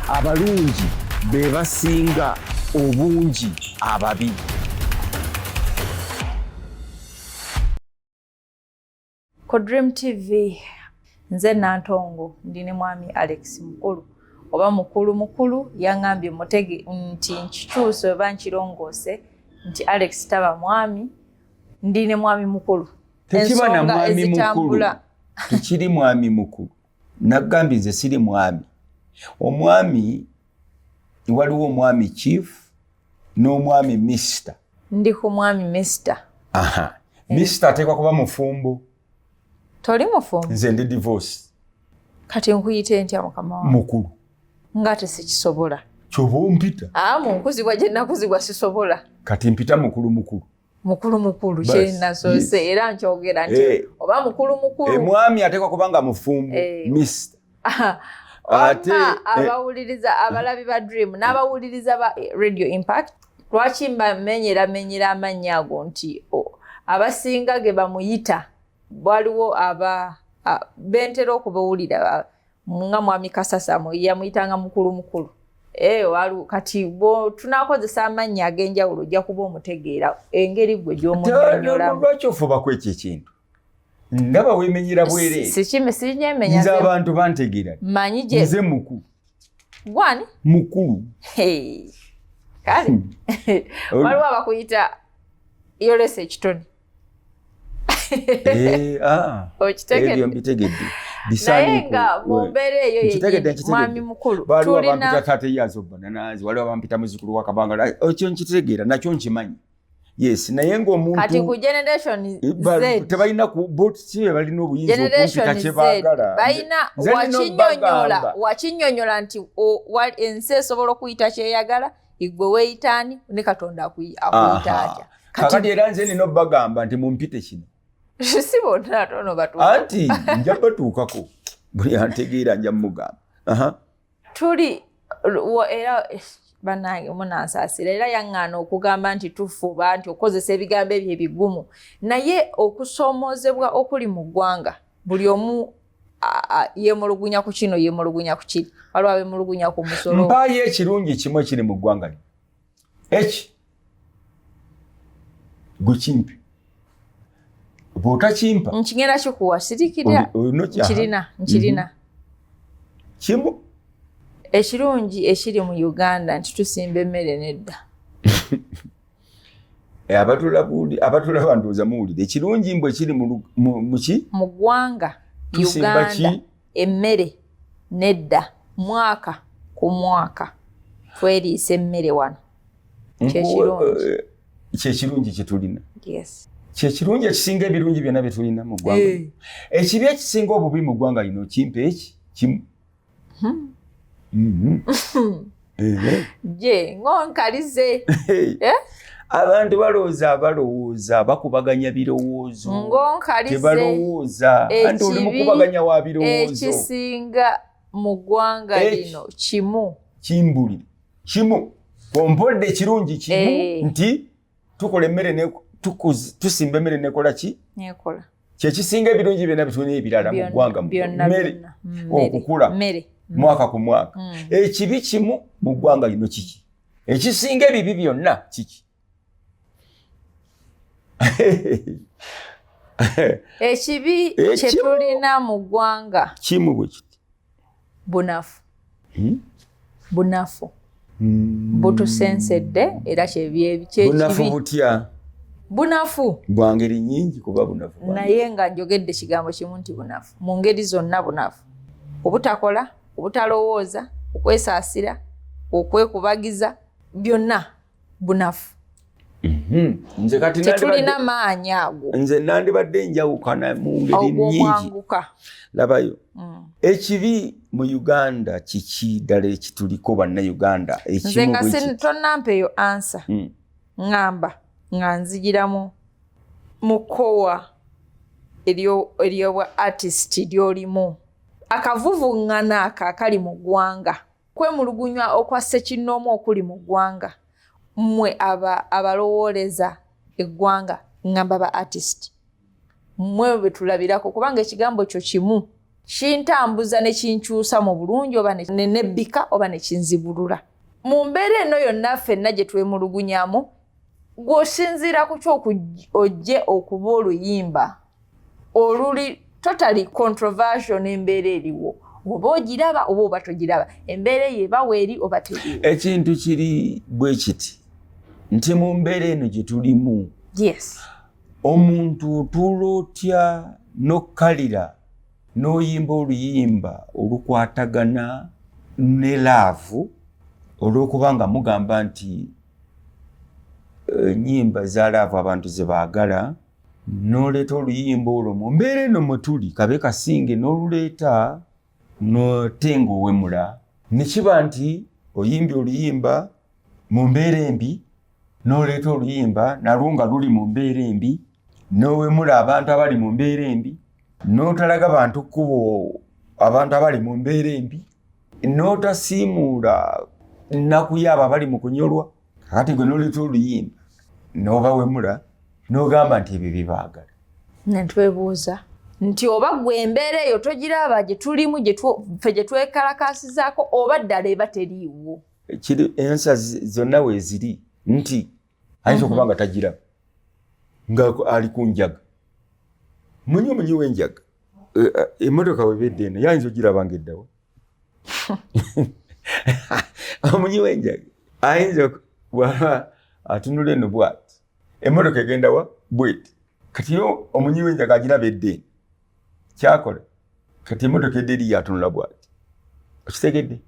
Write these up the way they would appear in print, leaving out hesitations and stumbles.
Abalungi Bebasinga, Obungi, Ababi. Ku DreamTV nze Nantongo ndine mwami Alex Mukulu oba Mukulu yangambye mutege nti nkikyuse oba nkirongose nti Alex taba mwami ndine mwami Mukulu. Tekiba na mwami Mukulu. Tukiri mwami Mukulu. Nagambye nze siri mwami. Omwami waliwo omwami chief n'omwami Mr. Ndi ku mwami Mr. Aha. Mr. atekwa kuba mufumbo. Toli mufumbo. Nze ndi divorce. Kati nkuyite ntya mukama wange? Mukulu. Ngate sikisobola. Kyoba ompita. Munkuzibwa gye nakuzibwa sisobola. Kati mpita Mukulu. Mukulu kyena sose era nkyogera nti oba Mukulu. Mwami atekwa kubanga mufumbo. Mr. Ate abawuliriza abalabi ba Dream n'abawuliriza ba Radio Impact lwaki mbamenyera amannya ago nti abasinga ge bamuyita waliwo bentera okubawulira nga mwami Kasasa yamuyitanga Mukulu. Walu kati bo tunakozesa amannya ag'enjawulo ojja kuba omutegeera engeri gwe gy'omunnyonnyola. Lwaki ofuba kwekyo ekintu? Ndaba wemenyera bwere. Sinyemenya. Nze abantu bantegeera. Manyi gye. Nze Mukulu. Gwani? Mukulu. Kale. Waliwo abakuyita yolese ekitone. Ebyo mbitegedde. Naye nga mu mbeera eyo ye mwami Mukulu. Waliwo abampita tate yazo bananazi, waliwo abampita muzukulu wa Kabanga. Ekyo nkitegeera nakyo nkimanyi. Yes, naye ng'omuntu kati ku generation Z tebalina ku botsi balina obuyinza okumpita kye baagala. Bayina wakinnyonnyola nti ensi esobola okuyita kyeyagala, igwe weeyitaani ne Katonda akuyita atya. Kakati era nze nina obbagamba nti mumpite kino. Si bonna tono batuuka. Anti nja batuukako. Buli antegeera nja mugamba. Tuli era bannange munansaasira era yaŋŋaana okugamba nti tufuba nti okozesa ebigambo ebyo ebigumu naye okusoomoozebwa okuli mu ggwanga buli omu yeemulugunya ku kino yeemulugunya ku kiri waliwo abeemulugunya ku musolo. Mpaayo ekirungi kimu ekiri mu ggwanga lino. Eki gukimpe bw'otakimpa nkigenda kikuwa sirikira nkirina kimu. Ekirungi ekiri mu Uganda nti tusimba emmere nedda. Abatulaba ndowooza muwulire ekirungi mbwe kiri muki? Mu ggwanga Uganda emmere nedda mwaka ku mwaka tweriisa emmere wano. Kyekirungi kye tulina. Yes. Kyekirungi ekisinga ebirungi byonna bye tulina mu ggwanga. Ekibi ekisinga obubi mu ggwanga lino kimpe eki kimu. Je ngonkalize. Abantu balowooza bakubaganya birowoozo. Ngonkalize. Tebalowooza. Anti oli mukubaganya wa birowoozo. Ekisinga mu ggwanga lino kimu. Kimbuli. Kimu. Kompodde ekirungi kimu nti tukola emmere tusimba emmere nekola ki? Nekola. Kyekisinga ebirungi byonna bitulina ebirala mu ggwanga. Mmere. Okukula. Mmere. Mwaka ku mwaka. Ekibi kimu mu ggwanga lino kiki? Ekisinga ebibi byonna kiki? Ekibi kye tulina mu ggwanga kimu bwe kiti? Bunafu. Bunafu. Butusensedde era kyekibi. Bunafu butya? Bunafu. Bwa ngeri nnyingi kuba bunafu. Naye nga njogedde kigambo kimu nti bunafu. Mu ngeri zonna bunafu. Obutakola, obutalowooza, okwesaasira, okwekubagiza, byonna bunafu. Nze kati tetulina maanyi ago. Nze nandibadde njawukana mu ngeri nnyingi. Labayo. Ekibi mu Uganda kiki ddala ekituliko Bannauganda? Nze nga tonnampeeyo ansa. Ngamba nga nzigiramu mu kkowa eryobwa artist lyolimu. Akavuvuŋŋana akali mu ggwanga. Kwemulugunywa okwa ssekinnoomu okuli mu ggwanga. Mmwe abalowooleza eggwanga ngamba ba artist. Mmwe bwe tulabirako kubanga ekigambo kyo kimu kintambuza ne kinkyusa mu bulungi oba ne nebbika oba ne kinzibulula. Mu mbeera eno yonna ffenna gye twemulugunyamu, gw'osinziira ku ky'ojje okuba oluyimba oluli totally controversial n'embeera eriwo. Oba ogiraba oba oba togiraba. Embeera eyo eba weeri oba teriwo. Ekintu kiri bwe kiti nti mu mbeera eno gye tulimu. Yes. Omuntu otuula otya n'okkalira n'oyimba oluyimba olukwatagana ne laavu olw'okuba nga mugamba nti nnyimba za laavu abantu ze baagala, n'oleeta oluyimba olwo mu mbeera eno mwe tuli kabe kasinge n'oluleeta n'otenga owemula, ne kiba nti oyimbye oluyimba mu mbeera embi, n'oleeta oluyimba nalwo nga luli mu mbeera embi, n'owemula abantu abali mu mbeera embi, n'otalaga bantu kkubo abantu abali mu mbeera embi, n'otasiimuula nnakuyaaba abali mu kunyolwa. Kati gwe n'oleeta oluyimba n'obawemula n'ogamba nti ebyo bibaagala. Netwebuuza nti oba gwe embeera eyo togiraba gye tulimu ffe gye twekalakasizaako oba ddala eba teriiwo. Ensa zonna weeziri nti ayinza okuba nga tagiraba nga ali ku njaga. Munyi w'enjaga emmotoka webedde eno yayinza ogiraba ng'eddawa. Omunyi w'enjaga ayinza bw'aba atunula eno bw'ati emmotoka egenda wa bw'eti. Kati yo omunyi w'enjaga agiraba edda eno kyakola kati emmotoka edda eri yatunula bw'ati. Okitegedde?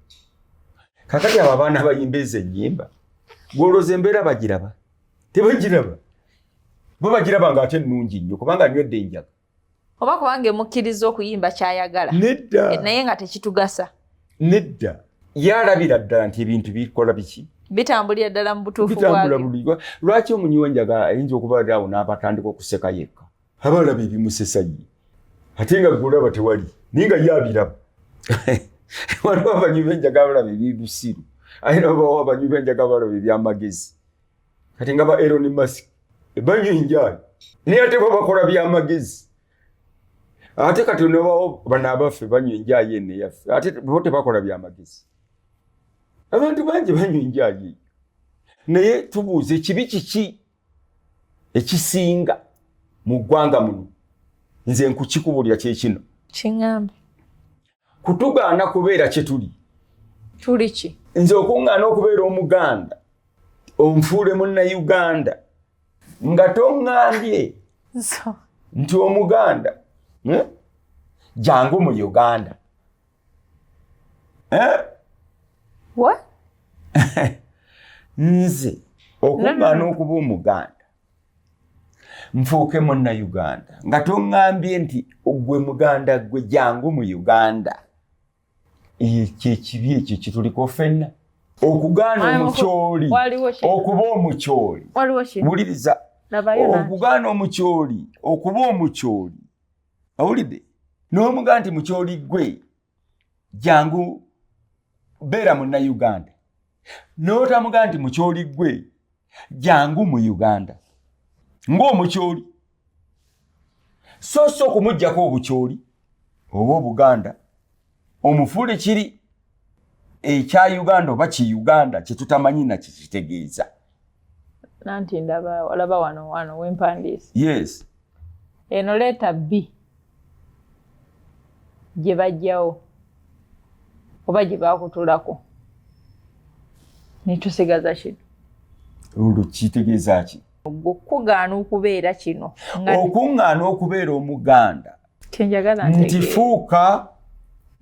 Kakati abo abaana abayimba ezo ennyimba gw'olowooza embeera bagiraba? Tebagiraba. Bo bagiraba ng'ate nnungi nnyo kubanga nywedde enjaga. Oba kubanga emukkiriza okuyimba kyayagala. Nedda. Naye nga tekitugasa. Nedda. Yalabira ddala nti ebintu bikola biki? Bitambulira ddala mu butuufu bwabyo. Bitambula bulirwa. Lwaki omunyi w'enjaga ayinza okuba awo n'abatandika okuseka yekka? Abalaba ebimusesa ye. Ate nga gw'olaba tewali. Naye nga ye abiraba. Waliwo abanywi b'enjaga abalaba ebibusiru. Ate n'abawo abanywi b'enjaga abalaba ebyamagezi. Kati nga ba Elon Musk banywa enjala naye ate bo bakola byamagezi. Ate kati n'abawo bano abaffe banywa enjala eno eyaffe ate bo tebakola byamagezi. Abantu bangi banywa enjala eyo. Naye tubuuze kibi kiki ekisinga mu ggwanga muno? Nze nkukikubulira kye kino. Kiŋŋambe. Kutugaana kubeera kye tuli. Tuli ki? Nze okuŋŋaana okubeera Omuganda onfuule Munnayuganda nga toŋŋambye nti Omuganda jangu mu Uganda. What? Nze okuŋŋaana okuba Omuganda nfuuke Munnayuganda nga toŋŋambye nti gwe Muganda gwe jangu mu Uganda. Ekyo ekibi ekyo kituliko ffenna. Okugaana omukyoli okuba omukyoli. Wuliriza. Okugaana omukyoli okuba omukyoli. Awulidde? N'omugaa nti mukyoli gwe jangu beera Munnayuganda. N'otamugaa nti mukyoli gwe jangu mu Uganda. Ng'omukyoli. So okumuggyako obukyoli oba Obuganda omufuule kiri ekya Uganda oba ki Uganda kye tutamanyi na kitegeeza. Nanti ndaba olaba wano wempandiise. Yes. Eno leeta B gye bajjawo oba gye baakutulako nitusigaza kino. Olwo kitegeeza ki? Okugaana okubeera kino. Okuŋŋaana okubeera Omuganda. Kyenjagala nti fuuka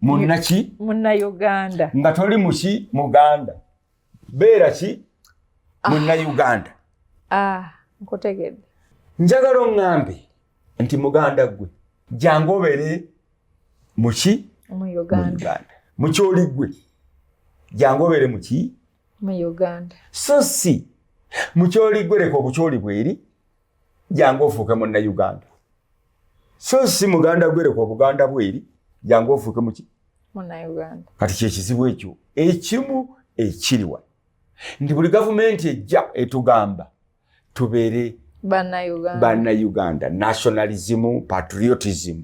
munnaki? Munnayuganda. Nga toli muki Muganda. Beera ki? Munnayuganda. Nkutegedde. Njagala oŋŋambe nti Muganda gwe jangu obeere muki? Mu Uganda. Mukyoli gwe jangu obeere muki? Mu Uganda. So si mukyoli gwe leka obukyoli bweri jangu ofuuke Munnayuganda. So si Muganda gwe leka Obuganda bweri jangu ofuuke muki? Munnayuganda. Kati kyekizibu ekyo ekimu ekiriwa nti buli gavumenti ejja etugamba tubeere Bannayuganda. Bannayuganda. Nationalism, patriotism.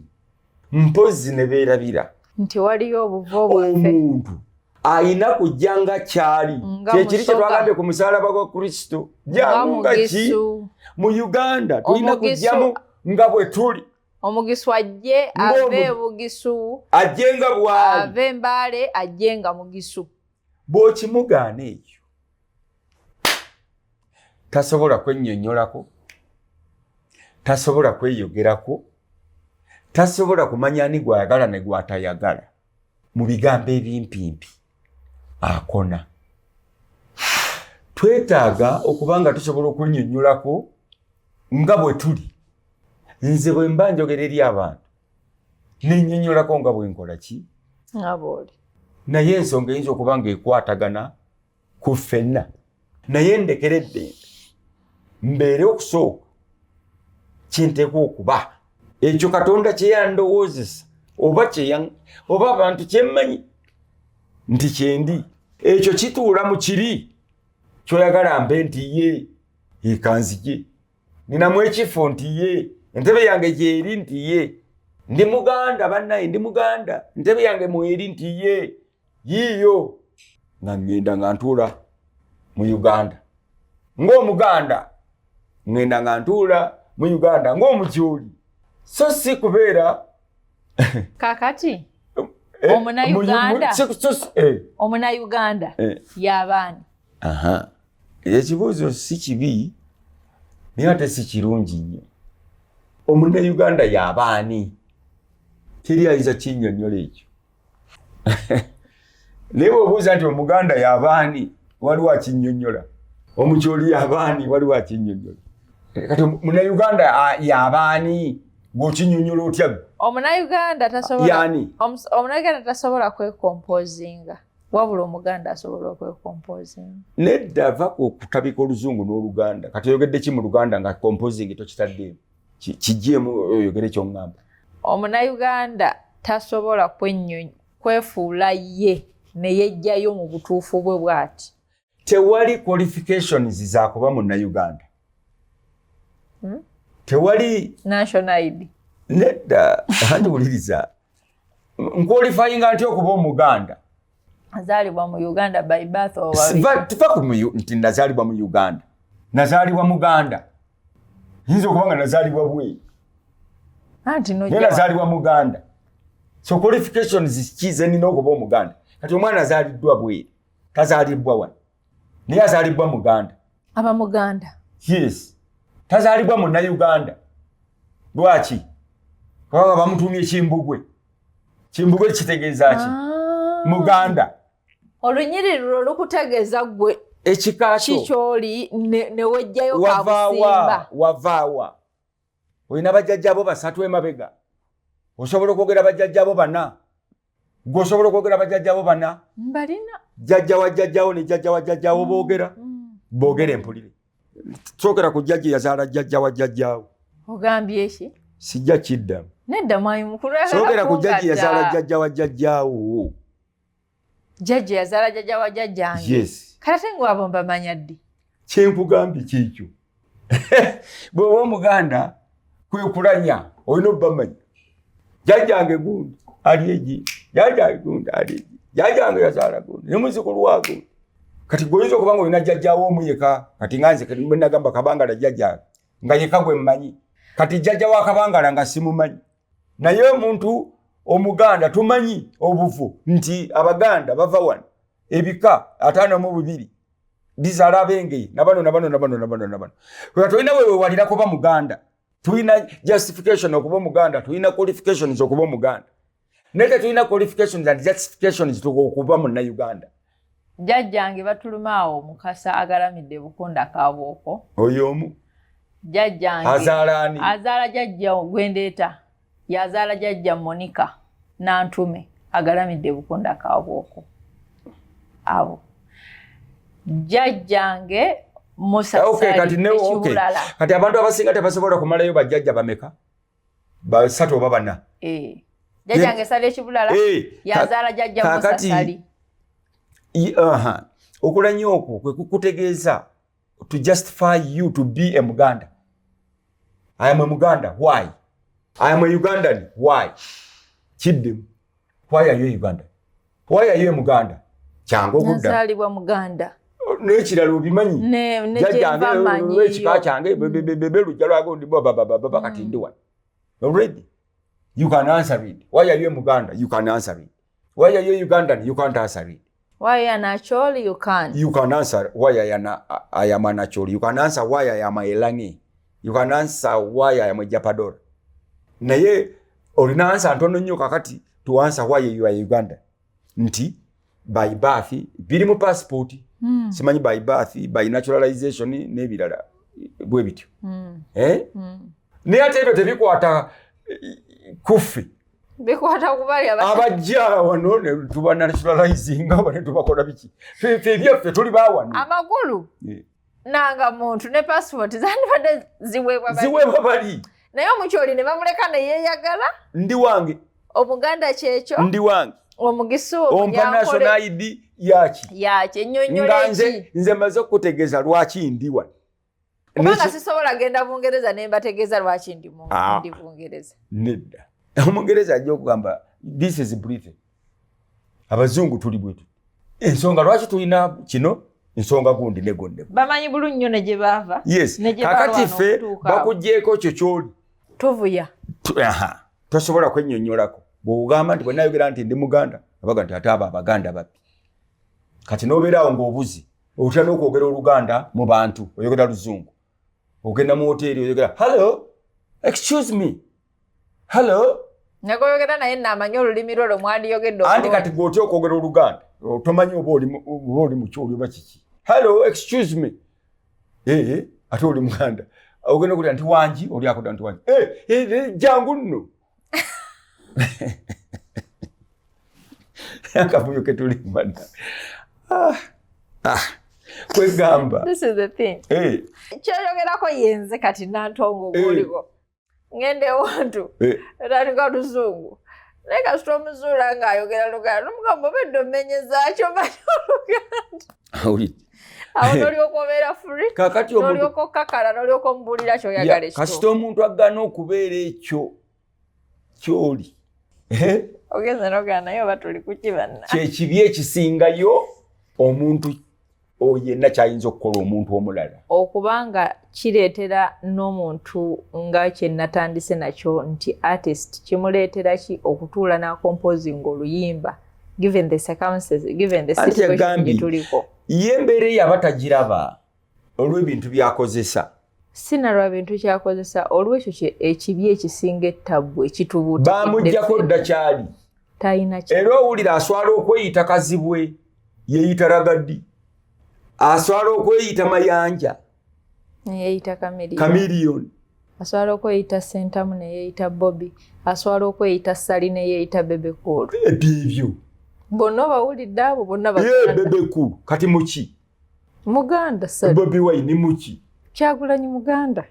mpozi ne beerabira nti waliyo obuvo bwaffe omuntu ayina kujjanga kyali kyekiri kye twagambye ku musalaba gwa Kristo jangu nga ki mu Uganda tulina kujjamu nga bwe tuli omugisu ajje ave bugisu ajjenga bwali ave mbale ajjenga mugisu bw'okimugaana ekyo tasobola kwennyonnyolako tasobola kweyogerako tasobola kumanya ani gwayagala ne gwatayagala mu bigambo ebimpimpi akona twetaaga okubanga tusobola okwennyonnyolako nga bwe tuli nze bwe mba njogera eri abantu nennyonnyolako nga bwe nkola ki ngaboli naye ensonga eyinza okuba nga ekwatagana ku ffenna naye ndekeredde mbeere okusooka kyenteekwa okuba ekyo Katonda kye yandowoozesa oba abantu kyemmanyi nti kyendi ekyo kituula mu kiri kyoyagala mbe nti ye ekanzije ninamu ekifo nti ye entebe yange gyeri nti ye ndi Muganda bannaye ndi Muganda entebe yange mweri nti ye yiyo nga ngenda nga ntuula mu Uganda ng'Omuganda ngenda nga ntuula mu Uganda ng'Omukyoli so si kubeera kakati omuna Uganda y'abaani ekibuuzo si kibi naye ate si kirungi nnyo omuna Uganda y'abaani teri ayinza kinnyonnyola ekyo naye bw'obuuza nti Omuganda y'abaani waliwo akinnyonnyola Omukyoli y'abaani waliwo akinnyonnyola kati omuna Uganda y'abaani bw'okinnyonnyola otya Omunayuganda tasobola kwekompozinga wabula Omuganda asobola okwekompozinga nedda va okutabika Oluzungu n'Oluganda kati oyogedde ki mu Luganda nga composing tokitaddeemu kijjeemu oyogere ky'oŋŋamba Omunayuganda tasobola kwefuula ye ne yejjayo mu butuufu bwe bw'ati tewali qualifications za kuba Munnayuganda tewali national ID nedda andiwuliriza nkwalifyinga ntya okuba Omuganda azaalibwa mu Uganda by birth nti nazaalibwa mu Uganda nazaalibwa Muganda yinza okuba nga nazaalibwa bweru naye nazaalibwa Muganda so qualifications kize nina okuba Omuganda kati omwana azaaliddwa bweru tazaalibwa wano naye azaalibwa Muganda aba Muganda yes tazaalibwa Munnayuganda lwaki kubanga bamutumye Kimbugwe kitegeeza ki Muganda olunyiriri olukutegeeza gwe ekikakyo kikyoli ne wejjayo kabusimba wavaawa olina bajjajjabo basatu emabega osobola okwogera bajjajjabo bana gwe osobola okwogera bajjajjabo bana mbalina jjajja wa jjajjawo ne jjajja wa jjajjawo boogera empulire sookera ku jjajja yazaala jjajja wa jjajjawo ogambye ki sijja kiddamu nedda mwayi mukulu sookera ku jjajja yazaala jjajja wa jjajjawo jjajja yazaala jjajja wa jjajjange yes kati ate ng'abo mbamanya ddi kyenkugambye kyekyo bw'oba Omuganda kwekulanya olina obbamanya jjajjange gundi ali egi jjajjange gundi ali egi jjajjange yazaala gundi ne muzzukulu wa gundi kati gwoyinza okuba nga olina jjajjawo omu yeka kati nga nze bwe nagamba Kabangala jjajjange nga yeka gwe mmanyi kati jjajja wa Kabangala nga simumanyi naye omuntu Omuganda tumanyi obuvu nti Abaganda bava wano ebika 52 bizaala abengeye nabano kwe tulina wewe walira kuba Muganda tulina justification okuba Muganda tulina qualifications okuba Muganda nete tulina qualifications and justifications okuba Munnayuganda jjajjange batulumaawo Mukasa agalamidde Bukunda Kabooko oyo omu jjajjange azaalaani azaala jjajja Gwendeeta yazaala jjajja Monica Nantume agalamidde Bukunda Kabooko abo jjajjange Musasali ekibulala kati abantu abasinga tebasobola kumalayo bajjajja bameka basatu oba bana jjajjange Sali Ekibulala yazaala jjajja Musasali okulanya okwo kwe kukutegeeza to justify you to be a Muganda. I am a Muganda. Why? I am a Ugandan. Why? kiddemu. Why are you Uganda? Why are you Muganda? Kyangu okudda. Nazaalibwa Muganda. N'ekirala obimanyi. Ne gyeva manyi. Ekika kyange bebe lujja lwago ndi baba kati ndi wano. Already. You can answer it. Why are you Muganda? You can answer it. Why are you Ugandan? You can't answer it. Why are you Acholi? You can. You can answer why I am an Acholi. You can answer why I am a Elangi. You can answer why I am a Japador. Naye olina answer ntono nnyo kakati to answer why you are Uganda. Nti by birth biri mu passport. Simanyi by birth by naturalization n'ebirala bwe bityo. Ne ate ebyo tebikwata kufi. Bikwata kubali abajja wano ne tuba naturalizing nga bane tubakola biki. Fye tuli bawano. Amakulu. Nanga muntu ne passport zandibadde ziweebwa bali. Naye omukyoli ne bamuleka ne yeeyagala. Ndi wange. Omuganda kyekyo. Ndi wange. Omugisu ompa national ID yaki nnyonnyole nze maze okutegeeza lwaki ndi wano. Kubanga sisobola genda Bungereza ne mbategeeza lwaki ndi Bungereza. Nedda. Omungereza ajja okugamba this is Britain. Abazungu tuli bwetu. Ensonga lwaki tulina kino ensonga gundi ne gonde. Bamanyi bulungi nnyo ne gye baava. Yes. Kakati ffe bakuggyeko kyo kyoli. Tuvuya. Tosobola kwennyonnyolako. Bw'ogamba nti bwe nayogera nti ndi Muganda abaga nti ate abo Abaganda babbi. Kati n'obeerawo ng'obuzi otya n'okwogera Oluganda mu bantu oyogera Luzungu. Ogenda mu hoteeri oyogera hello excuse me hello. Nagoyogera naye n'amanyi olulimi lwo mwandiyogedde. Andi kati gw'otya okwogera Oluganda tomanyi oba oli mu kyoli oba kiki. Hello excuse me. Ate oli Muganda. Ogenda okulira nti wangi oli akoda nti wangi. Jangu nno. Akavuyo ketuli mbada. Kwegamba. This is the thing. Kyoyogerako yenze kati Nantongo gwoliko. Ngende wantu. Era Luzungu. Naye kasita omuzula ng'ayogera Luganda. N'omugamba obedde omenyeza kyo manyi Oluganda. Awo n'olyoka obeera free. Kakati n'olyoka okkakala n'olyoka omubuulira ky'oyagala ekyo. Kasita omuntu agana okubeera ekyo kyoli. Ogenza n'ogana naye oba tuli kuki banna. Kyekibi ekisingayo omuntu yenna kyayinza okukola omuntu omulala. Okubanga kireetera n'omuntu nga kye natandise nakyo nti artist kimuleetera ki okutuula n'akomposinga oluyimba given the circumstances, given the situation gye tuliko. Ye embeera yaba tagiraba olw'ebintu by'akozesa. Sina lwa bintu kyakozesa olw'ekyo ekibi ekisinga ettabbu ekitubuutikidde. Bamuggyako dda kyali. Talina ki. Era owulira aswala okweyita Kazibwe yeeyita Ragaddi. Aswala okweyita Mayanja. Yeeyita Kamiliyoni. Aswala okweyita Sentamu ne yeeyita Bobby. Aswala okweyita Sali ne yeeyita Bebekulu. Ebyo. Bonna bawulidde abo bonna Baganda. Bebekulu kati muki? Muganda Sali. Bobby Wine muki? Kyagulanyi Muganda.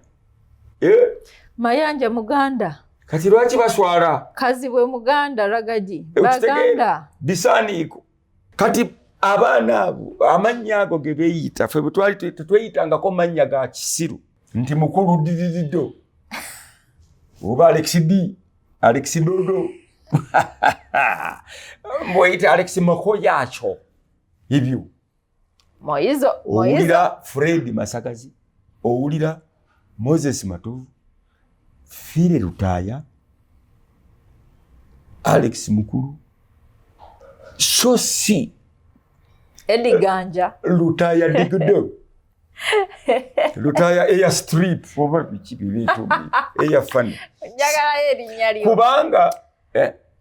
Mayanja Muganda. Kati lwaki baswala? Kazibwe Muganda Ragagi. Baganda. Bisaaniiko. Kati abaana abo amannya ago ge beeyita ffe bwe twali tetweyitangako mannya ga kisiru nti Mukulu Didido oba Alex B, Alex Dodo mbweyita Alex Makoyacho ebyo. Moizo. Owulira Fred Masagazi, owulira Moses Matovu, Fire Lutaaya, Alex Mukulu, Sosi Ediganja. Lutaaya Digdo. Lutaaya Air Strip oba biki bibitu Air Funny. Njagala erinnya lyo. Kubanga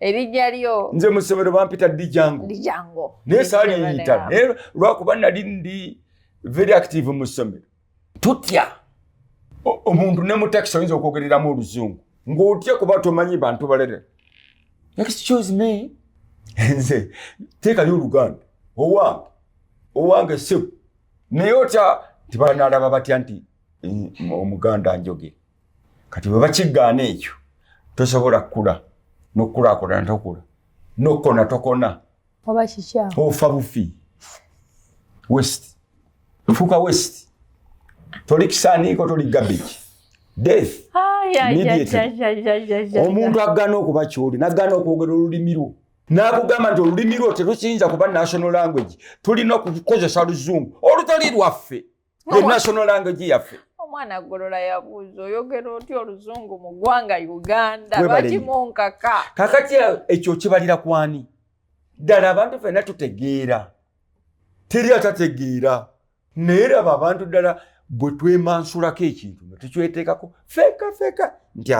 erinnya lyo. Nze mu ssomero bampita Dijango. Naye saali yiyita. Naye lwakuba nali ndi very active mu ssomero. Tutya omuntu ne mu taxi oyinza okwogereramu Oluzungu ng'otya kuba tomanyi bantu balere. Excuse me. Nze teekayo Oluganda. Owange ssebo. Naye otya tibanaalaba batya nti Omuganda njoge. Kati bwe bakigaana ekyo tosobola kukula n'okukulaakulana tokula n'okukona tokona. Oba kikyamu. Ofa bufi. West. Fuka West. Toli kisaaniiko toli garbage. Death. Omuntu agana okuba kyoli nagana okwogera olulimi lwo n'akugamba nti olulimi lwo terukiyinza kuba national language tulina okukozesa luzungu olutali lwaffe ye national language yaffe. Omwana Golola yabuuza oyogera otya oluzungu mu ggwanga Uganda bakimunkaka. Kakati ekyo kibalira kwani? Ddala abantu ffenna tutegeera teri atategeera naye raba abantu ddala bwe twemansulako ekintu ne tukyeteekako feeka nti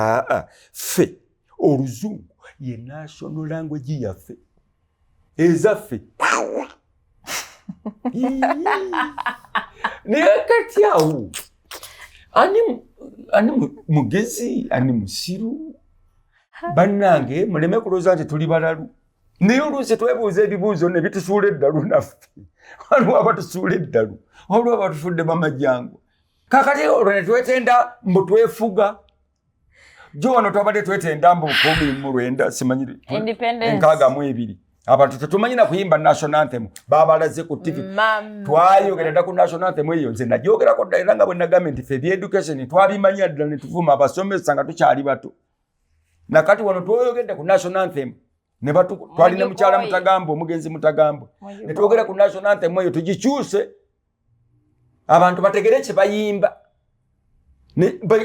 ffe oluzungu ye national language yaffe ezaffe. Naye kati awo ani mugezi ani musiru bannange muleme kulooza nti tuli balalu naye oluusi twebuuza ebibuuzo ne bitusuula eddalu naffe waliwo abatusuula eddalu waliwo abatufudde bamajangu kakati olwo ne twetenda mbu twefuga jo wano twabadde twetenda mbu 19 simanyire 62 abantu tetumanyi na kuyimba national anthem babalaze ku TV twayogera ku national anthem eyo nze najogerako ddala nga bwe nagambye nti ffe education twabimanya ddala ne tuvuma abasomesa nga tukyali bato nakati wano twoyogedde ku national anthem ne batu twalina mukyala Mutagambe omugenzi Mutagambe ne twogera ku national anthem eyo tugikyuse abantu bategere kye bayimba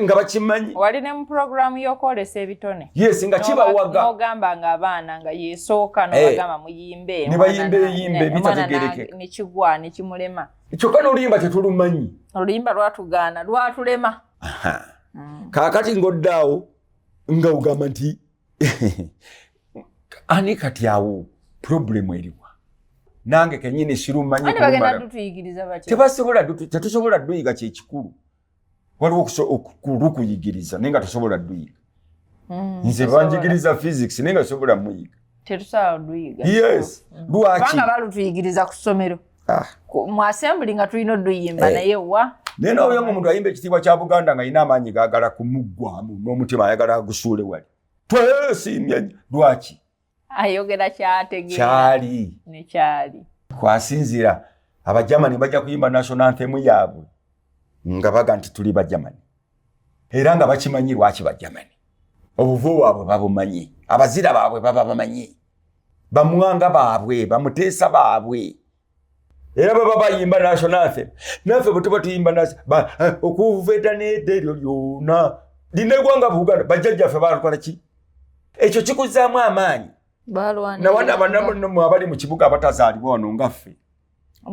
nga bakimanyi. Wali ne mu program y'okwolesa ebitone. Yes, nga kibawaga. N'ogamba nga abaana nga yeesooka n'obagamba muyimbe. Ne bayimbe yimbe bitategerekeka. Ne kigwa ne kimulema. Kyokka n'oluyimba tetulumanyi. Oluyimba lwatugaana lwatulema. Kaakati ng'oddaawo nga ogamba nti ani kati awo problemu eriwa. Nange kennyini sirumanyi kulumala. Ani bagenda dutuyigiriza batya? Tetusobola duyiga kye kikulu. Waliwo okukuyigiriza naye nga tosobola duyiga. Nze banjigiriza physics naye nga tosobola muyiga. Tetusobola duyiga. Yes. Lwaki? Kubanga balutuyigiriza ku ssomero. Mu assembly nga tulina oduyimba naye wa. Naye oyo omuntu ayimba ekitiibwa kya Buganda nga alina amaanyi gaagala kumuggwamu n'omutima ayagala agusuule wali. Twesimye lwaki? Ayogera kyategeera. Kyali. Ne kyali. Kwasinzira Abajamani bajja kuyimba national anthem yaabwe. Nga baga nti tuli Bajamani. Era nga bakimanyi lwaki Bajamani. Obuvu bwabwe babumanyi. Abazira baabwe baba bamanyi. Bamwanga baabwe, bamuteesa baabwe. Era baba bayimba national anthem. Naffe bwe tuba tuyimba okuveeta n'eddeeryo lyonna. Lina eggwanga Buganda bajjajjaffe baalukola ki? Ekyo kikuzaamu amaanyi. Na wana bannamu abali mu kibuga abatazaalibwa wano ngaffe.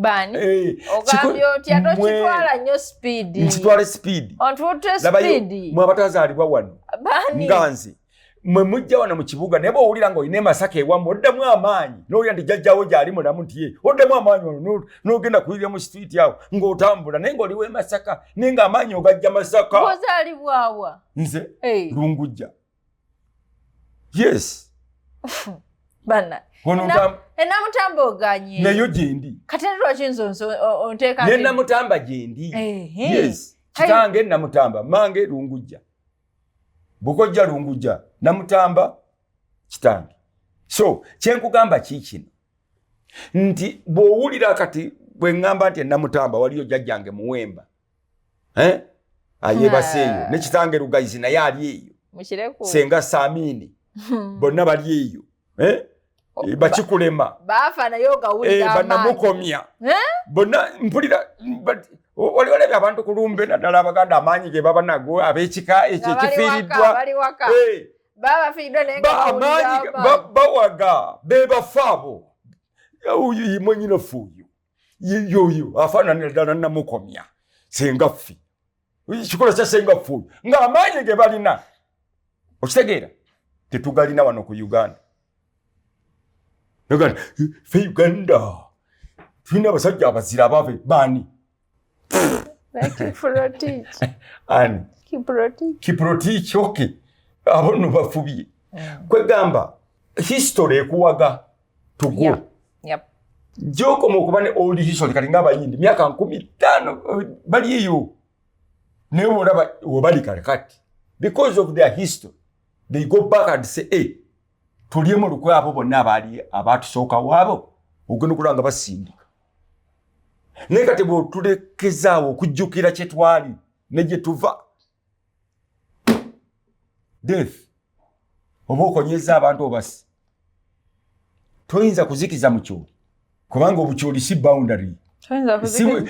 Bani? Ogambye otya tokitwala nnyo speed. Nkitwale speed. Ontute speed. Mwe abatazaalibwa wano. Bani? Nganze. Mwe mujja wano mu kibuga naye bw'owulira ng'olina Masaka ewamu oddamu amaanyi. N'owulira nti jjajjaawo gy'ali mulamu nti ye oddamu amaanyi wano n'ogenda kuyirira mu street awo ng'otambula naye ng'oliwo e Masaka naye ng'amaanyi ogajja Masaka. Bw'ozaalibwa wa? Nze Lungujja. Yes. Bana. Namutamba oganye. Nayo gyendi. Kati lwaki nzo onteeka. Ne Namutamba gyendi. Yes. Kitange Namutamba, mange Lungujja. Bukojja Lungujja, Namutamba kitange. So, kyenkugamba kikino. Nti bw'owulira kati bwe ngamba nti Namutamba waliyo jjajjange Muwemba. Ayebaseeyo. Ne kitange Lugayizi naye ali eyo. Mukireku. Senga Samini. Bonna bali eyo. Bakikulema. Bafa naye ogawulira amaanyi. Bannamukomya. Bonna mpulira waliwo abantu ku lumbe naddala Abaganda amaanyi ge baba nago ab'ekika ekyo ekifiiriddwa. Bali waka. Baba fiiriddwa naye amaanyi bawaga bebafa abo. Oyo yimanyina fuuyo. Yoyo afaananira ddala Namukomya. Senga ffi. Kikola kya senga fuuyo. Ng'amaanyi ge balina. Okitegeera? Tetugalina wano ku Uganda. Uganda, fe Uganda. Tulina abasajja abazira abave bani. Ani. Kiprotich, okay. Abono bafubye. Kwegamba, history ekuwaga tugo. Yep. Joko mukubane old history kati ng'Abayimbi myaka 15 bali eyo. Ne olaba wabali kati. Because of their history. They go back and say, hey, tuliemu lukwe abo bonna abali abatusooka waabo ogenda okulanga basindika. Naye kati bw'otulekezaawo okujjukira kye twali ne gye tuva. death oba okonyeza abantu obasi toyinza kuzikiza mu kyoli kubanga obukyoli si boundary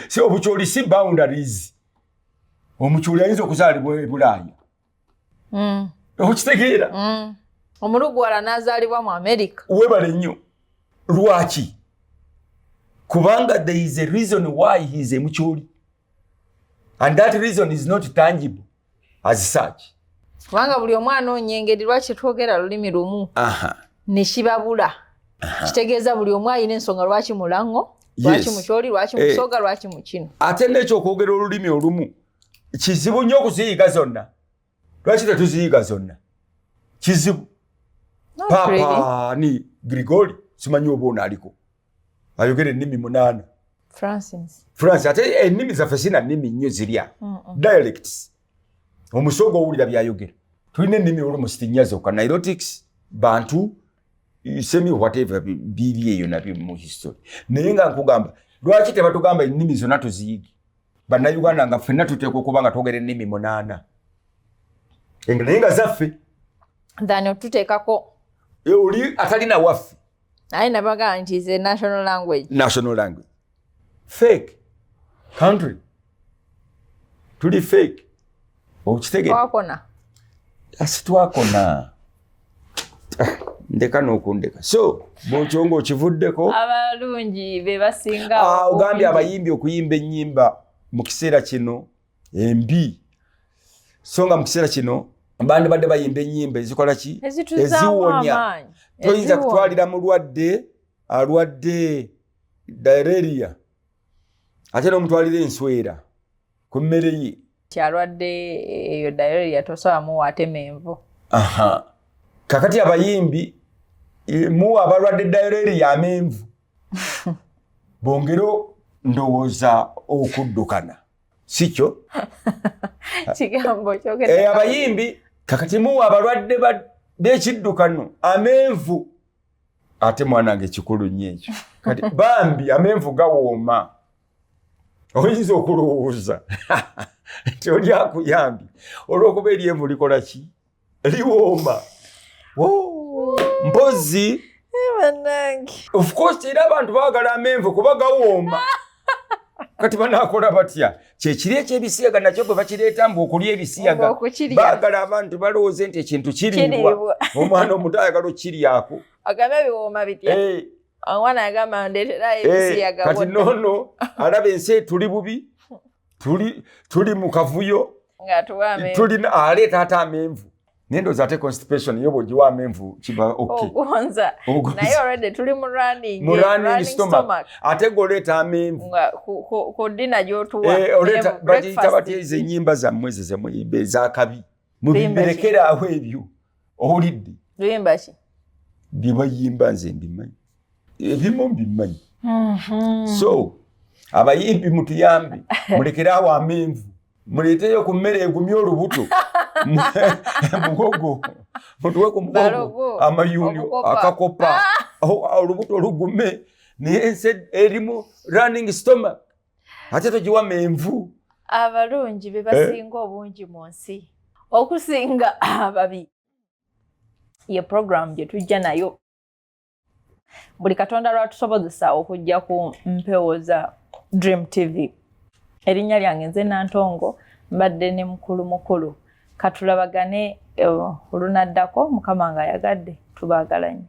si obukyoli si boundaries omukyoli ayinza okuzaalibwa e Bulaaya okitegeera omulugwala n'azaalibwa mu America webale nnyo lwaki kubanga there is a reason why he is a mukyoli and that reason is not tangible as such kubanga buli omwana onyengeri lwaki twogera lulimi lumu ne kibabula kitegeeza buli omu ayina ensonga lwaki mulango lwaki mukyoli lwaki musoga lwaki mukino ate n'ekyo okwogera olulimi olumu kizibu nnyo okuziyiga zonna lwaki tetuziyiga zonna kizibu papa ni Grigori simanyi oba onaaliko ayogera ennimi 8 Francis ate ennimi zaffe sina nnimi nnyo zirya dialects omusoga owulira byayogera tulina ennimi olumusiti nnya zokka Nilotics Bantu semi whatever biri eyo nabyo mu history naye nga nkugamba lwaki tebatugamba ennimi zonna tuziyigi Bannayuganda nga ffenna tuteekwa okuba nga twogera ennimi 8 naye nga zaffe dhani otuteekako oli atalina waffe naye nabaga nti is a national language fake country tuli fake okitegera twakona asitwakona ndeka n'okundeka so bw'okyonga okivuddeko abalungi bebasinga ogambye abayimbi okuyimba ennyimba mu kiseera kino embi so nga mu kiseera kino bandi badde bayimba ennyimba ezikola ki eziwonya toyinza kutwalira mulwadde alwadde diarrhea ate n'omutwalira enswera ku mmere ye kyalwadde eyo diarrhea tosobola muwa Ameenvu kakati abayimbi muwa abalwadde diarrhea Ameenvu bongero ndowooza okuddukana sikyo kigambo kyogera abayimbi kakati muwa abalwadde b'ekiddukano Ameenvu ate mwanange kikulu nnyo ekyo kati bambi Ameenvu gawooma oyinza okulowooza nti oli akuyambye olw'okuba eryenvu likola ki liwooma mpozi of course era abantu baagala Ameenvu kuba gawooma kati banaakola batya kyekiri ekyebisiyaga nakyo bwe bakireeta mbu okulya ebisiyaga baagala abantu balowooze nti ekintu kiriibwa omwana omuto ayagala okiryako agambe biwooma bitya omwana yagamba ndeetera ebisiyaga kati noono alaba ensi tuli bubi tuli mu kavuyo tulina aleeta ate Ameenvu naye ndowooza ate constipation yo bw'ogiwa Ameenvu kiba ogonza naye already tuli mu running stomach ate goleeta Ameenvu ku dina gy'otuwa bagiyita batya ezo ennyimba zammwe ezo ze muyimba ez'akabi mubiberekera awo ebyo owulidde luyimba ki bye bayimba nze mbimanyi ebimu mbimanyi so abayimbi mutuyambe mulekere awo Ameenvu muleeteyo ku mmere egumye olubuto mugogo mutuwe ku mugogo amayunyo akakopa olubuto olugume naye ensi erimu running stomach ate togiwa Ameenvu abalungi bebasinga obungi mu nsi okusinga ababi ye program gye tujja nayo buli Katonda lwatusobozesa okujja ku mpewo za DreamTV erinnya lyange nze Nantongo mbadde ne Mukulu katulabagane olunaddako Mukama nga yagadde tubaagala nnyo